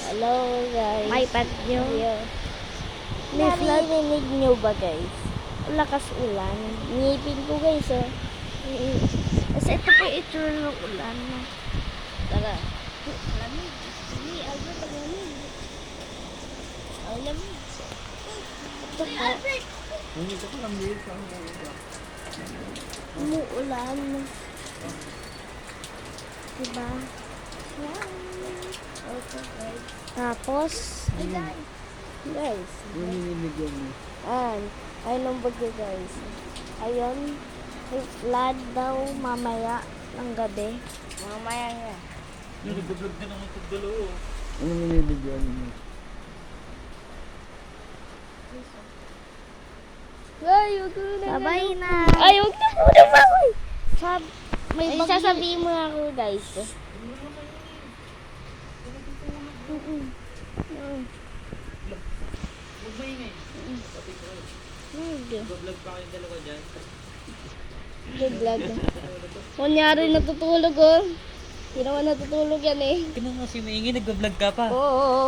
Hello guys. May bagyo. Yeah. Narinig nyo ba guys? Lakas ulan. Ngipin ko guys oh. Kasi ito po itsura ng ulan. Tara. Lamig. Hindi, Albert, ang lamig. Ang lamig. Ito po. Umuulan. Diba? Okay guys. Tapos, Guys. ayun ang bagyo guys. Ayun, may flood daw mamaya ng gabi. Mamaya nga. Nag-vlog na naman itong dalawa. Ano minibigyan mo? Ay, huwag ko na. Sabay na. Ay, huwag na muna ba ako. May Ay, bagyo. sasabihin mo ako guys. Huwag maingay. Nag-vlog pa kayong dalawa dyan. Good vlog. Kunyari natutulog oh. Hindi naman natutulog yan eh. Kaya nga si maingay, nag-vlog ka pa. Oo.